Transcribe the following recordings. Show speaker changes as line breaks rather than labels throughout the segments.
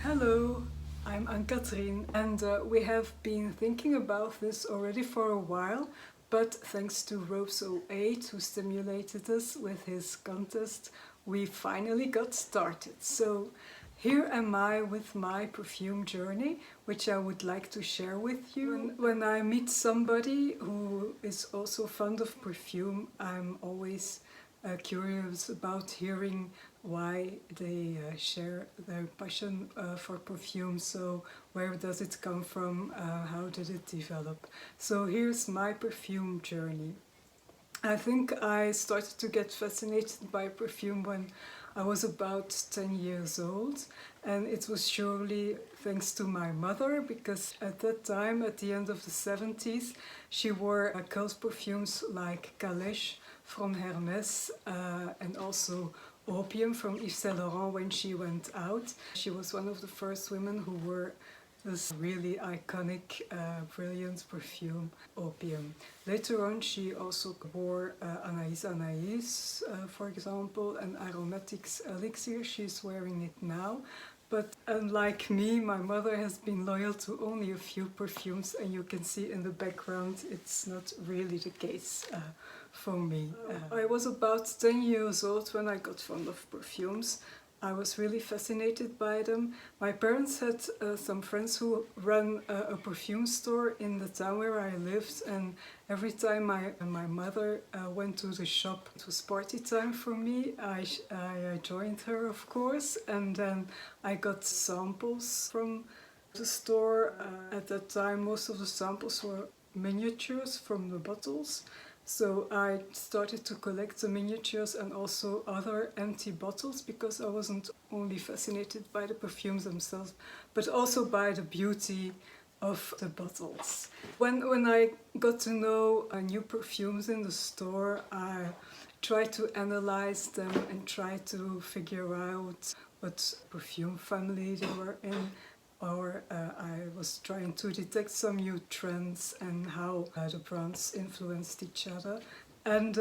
Hello, I'm Anne-Catherine and we have been thinking about this already for a while, but thanks to Rose08 who stimulated us with his contest, we finally got started. So here am I with my perfume journey, which I would like to share with you. When I meet somebody who is also fond of perfume, I'm always curious about hearing why they share their passion for perfume. So where does it come from? How did it develop? So here's my perfume journey. I think I started to get fascinated by perfume when I was about 10 years old, and it was surely thanks to my mother, because at that time, at the end of the 70s, she wore cult perfumes like Caleche from Hermes and also Opium from Yves Saint Laurent when she went out. She was one of the first women who wore this really iconic, brilliant perfume, Opium. Later on she also wore Anais, for example, and Aromatics Elixir. She's wearing it now. But unlike me, my mother has been loyal to only a few perfumes, and you can see in the background it's not really the case for me. I was about 10 years old when I got fond of perfumes. I was really fascinated by them. My parents had some friends who ran a perfume store in the town where I lived, and every time my mother went to the shop, it was party time for me. I joined her, of course, and then I got samples from the store. At that time, most of the samples were miniatures from the bottles. So I started to collect the miniatures and also other empty bottles, because I wasn't only fascinated by the perfumes themselves, but also by the beauty of the bottles. When I got to know new perfumes in the store, I tried to analyze them and try to figure out what perfume family they were in. Or I was trying to detect some new trends and how the brands influenced each other. And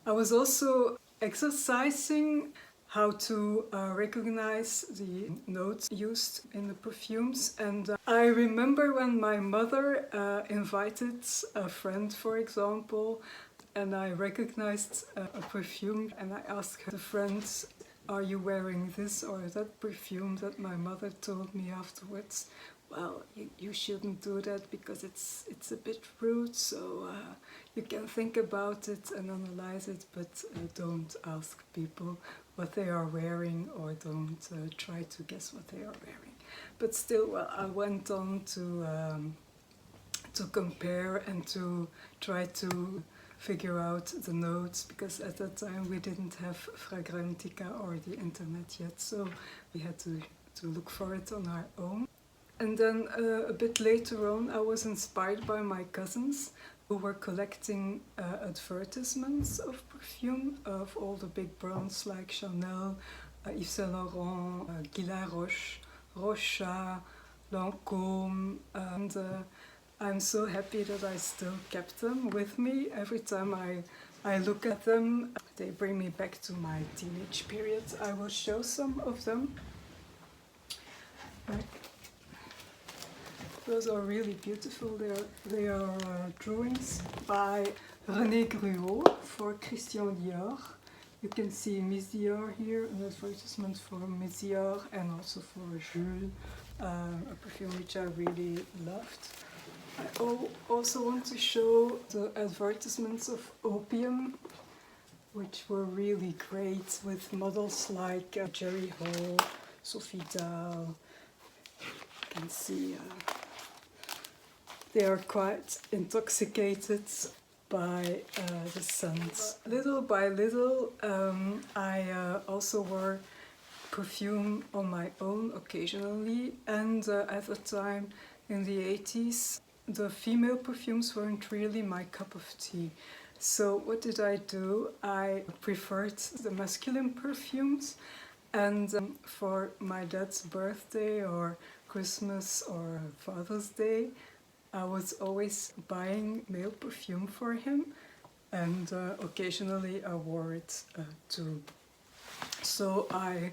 I was also exercising how to recognize the notes used in the perfumes. And I remember when my mother invited a friend, for example, and I recognized a perfume, and I asked the friends, "Are you wearing this or that perfume?" That my mother told me afterwards, "Well, you shouldn't do that because it's a bit rude, so you can think about it and analyze it, but don't ask people what they are wearing, or don't try to guess what they are wearing." But still, well, I went on to compare and to try to figure out the notes, because at that time we didn't have Fragrantica or the internet yet, so we had to look for it on our own. And then a bit later on, I was inspired by my cousins who were collecting advertisements of perfume of all the big brands like Chanel, Yves Saint Laurent, Guy Laroche, Rocha, Lancôme, and I'm so happy that I still kept them with me. Every time I look at them, they bring me back to my teenage period. I will show some of them. Those are really beautiful. They are drawings by René Gruot for Christian Dior. You can see Miss Dior here, an advertisement for Miss Dior, and also for Jules, a perfume which I really loved. I also want to show the advertisements of Opium, which were really great, with models like Jerry Hall, Sophie Dahl. You can see they are quite intoxicated by the scent. Little by little, I also wore perfume on my own occasionally, and at the time in the 80s, the female perfumes weren't really my cup of tea. So what did I do? I preferred the masculine perfumes, and for my dad's birthday or Christmas or Father's Day, I was always buying male perfume for him. and occasionally I wore it too. So I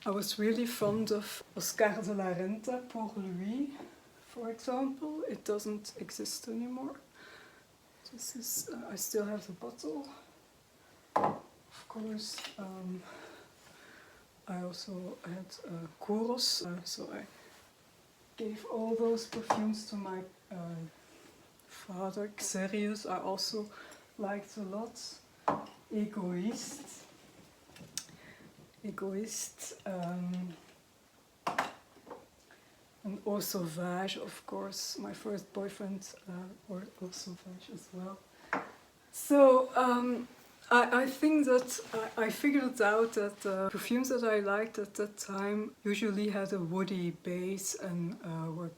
was really fond of Oscar de la Renta pour lui, for example. It doesn't exist anymore. This is, I still have the bottle. Of course, I also had Kouros, so I gave all those perfumes to my father. Xeryus I also liked a lot. Egoiste, and Eau Sauvage, of course. My first boyfriend wore Eau Sauvage as well. So I think that I figured out that perfumes that I liked at that time usually had a woody base and were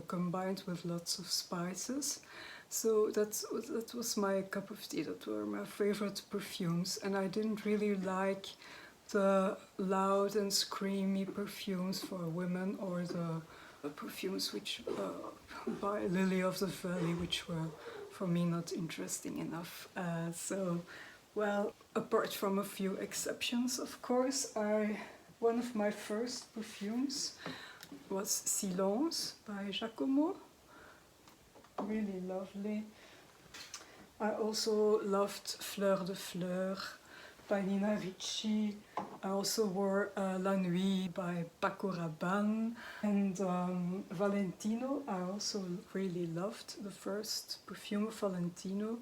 combined with lots of spices. So that was my cup of tea. That were my favorite perfumes, and I didn't really like the loud and screamy perfumes for women, or the perfumes which by Lily of the Valley, which were for me not interesting enough. Well, apart from a few exceptions, of course, one of my first perfumes was Silence by Jacomo. Really lovely. I also loved Fleur de Fleur by Nina Ricci. I also wore La Nuit by Paco Rabanne, and Valentino I also really loved. The first perfume of Valentino.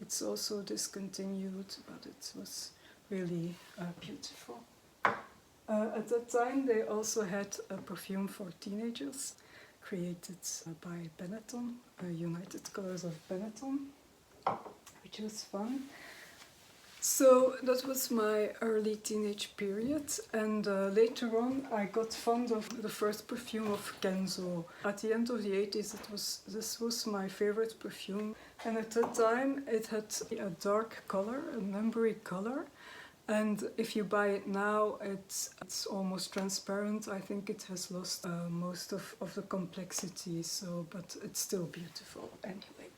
It's also discontinued, but it was really beautiful. At that time they also had a perfume for teenagers created by Benetton, United Colors of Benetton, which was fun. So that was my early teenage period, and later on I got fond of the first perfume of Kenzo. At the end of the 80s this was my favorite perfume, and at that time it had a dark color, an ambery color, and if you buy it now it's almost transparent. I think it has lost most of the complexity, but it's still beautiful anyway.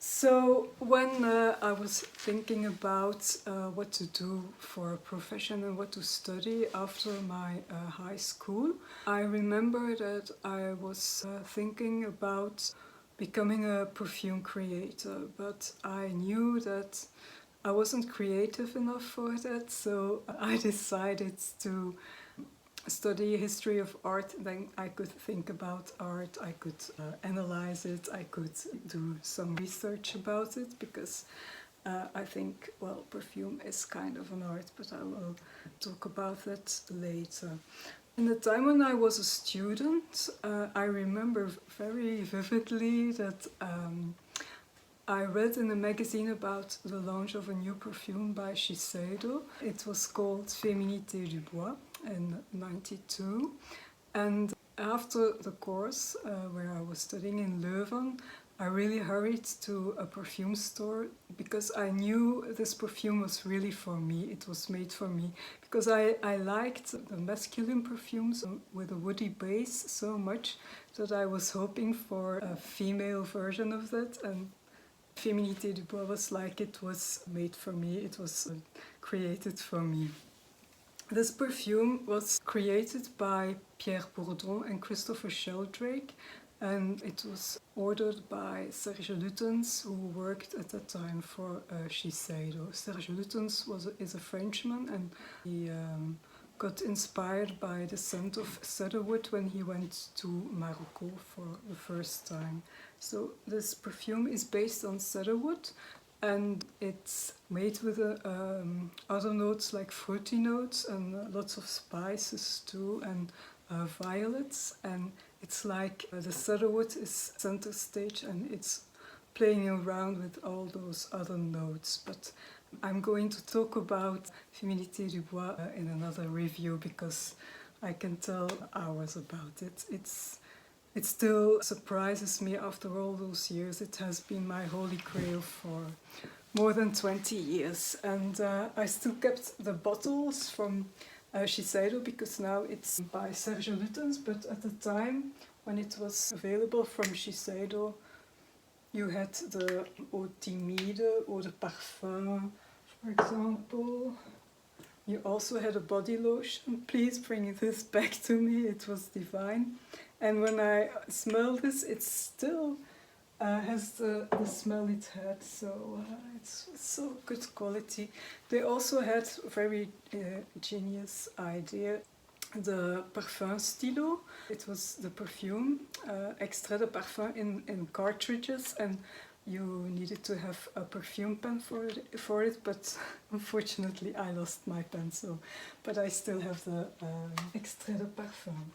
So when I was thinking about what to do for a profession and what to study after my high school, I remember that I was thinking about becoming a perfume creator, but I knew that I wasn't creative enough for that, so I decided to study history of art. Then I could think about art, I could analyze it, I could do some research about it, because I think, well, perfume is kind of an art, but I will talk about that later. In the time when I was a student, I remember very vividly that I read in a magazine about the launch of a new perfume by Shiseido. It was called Féminité du Bois in '92, and after the course where I was studying in Leuven, I really hurried to a perfume store because I knew this perfume was really for me. It was made for me because I liked the masculine perfumes with a woody base so much that I was hoping for a female version of that, and Féminité du Bois was like it was made for me, it was created for me. This perfume was created by Pierre Bourdon and Christopher Sheldrake, and it was ordered by Serge Lutens, who worked at that time for Shiseido. Serge Lutens is a Frenchman, and he got inspired by the scent of cedarwood when he went to Morocco for the first time. So this perfume is based on cedarwood, and it's made with other notes like fruity notes and lots of spices too, and violets, and it's like the cedarwood is center stage and it's playing around with all those other notes. But I'm going to talk about Féminité du Bois in another review, because I can tell hours about it. It still surprises me after all those years. It has been my holy grail for more than 20 years. And I still kept the bottles from Shiseido, because now it's by Serge Lutens, but at the time when it was available from Shiseido, You had the Eau Timide or the Parfum, for example. You also had a body lotion. Please bring this back to me, it was divine. And when I smell this, it still has the smell it had, so it's so good quality. They also had a very genius idea. The parfum stylo, it was the perfume, extrait de parfum in cartridges, and you needed to have a perfume pen for it, but unfortunately I lost my pen, so, but I still have the extrait de parfum.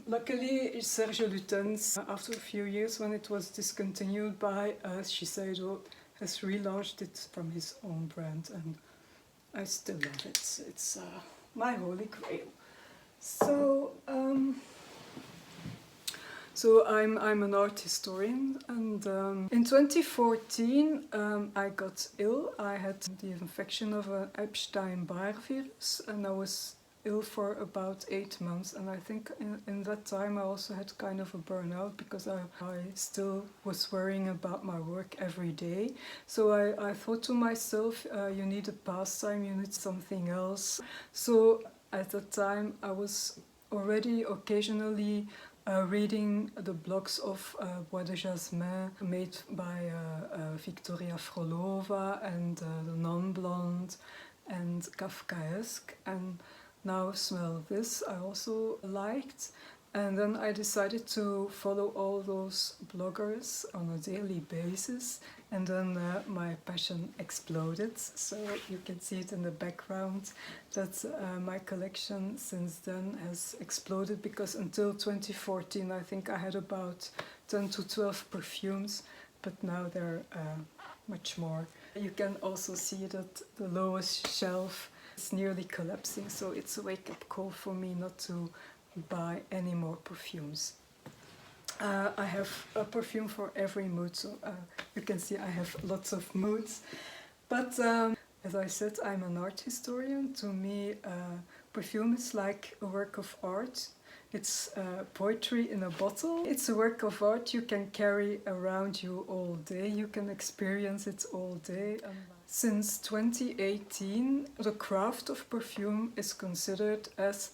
Luckily, Xeryus, after a few years when it was discontinued by Shiseido, has relaunched it from his own brand, and I still love it. It's my holy grail. So, I'm an art historian, and in 2014 I got ill. I had the infection of an Epstein-Barr virus, and I was ill for about 8 months, and I think in that time I also had kind of a burnout because I still was worrying about my work every day. So I thought to myself, you need a pastime, you need something else. So at that time I was already occasionally reading the blogs of Bois de Jasmin made by Victoria Frolova and the Non-Blonde and Kafkaesque, and Now Smell This I also liked. And then I decided to follow all those bloggers on a daily basis, and then my passion exploded. So you can see it in the background that my collection since then has exploded, because until 2014 I think I had about 10 to 12 perfumes, but now there are much more. You can also see that the lowest shelf is nearly collapsing, so it's a wake-up call for me not to buy any more perfumes. I have a perfume for every mood, so you can see I have lots of moods. But as I said, I'm an art historian. To me, perfume is like a work of art. It's poetry in a bottle. It's a work of art you can carry around you all day. You can experience it all day. Since 2018, the craft of perfume is considered as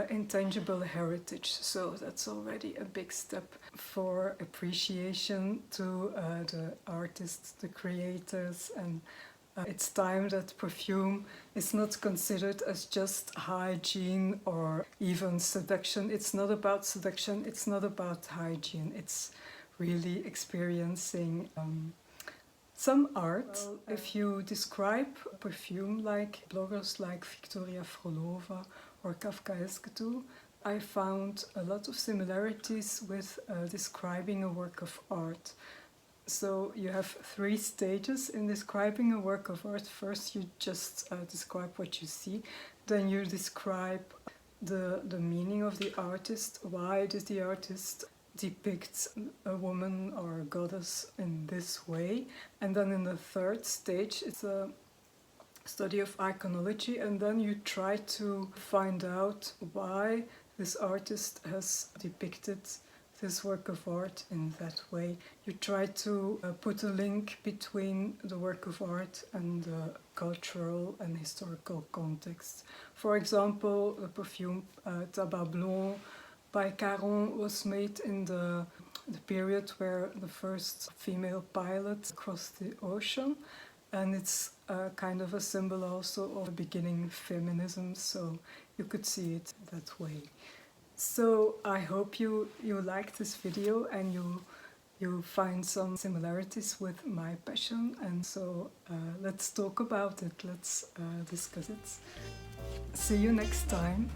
intangible heritage, so that's already a big step for appreciation to the artists, the creators, and it's time that perfume is not considered as just hygiene or even seduction. It's not about seduction, it's not about hygiene, it's really experiencing some art. Well, if you describe perfume like bloggers like Victoria Frolova or Kafkaesque too, I found a lot of similarities with describing a work of art. So you have 3 stages in describing a work of art. First you just describe what you see, then you describe the meaning of the artist. Why did the artist depict a woman or a goddess in this way? And then in the 3rd stage it's a study of iconology, and then you try to find out why this artist has depicted this work of art in that way. You try to put a link between the work of art and the cultural and historical context. For example, the perfume Tabac Blanc by Caron was made in the period where the first female pilot crossed the ocean, and it's kind of a symbol also of beginning feminism, so you could see it that way. So I hope you like this video and you find some similarities with my passion, and so let's talk about it, let's discuss it. See you next time.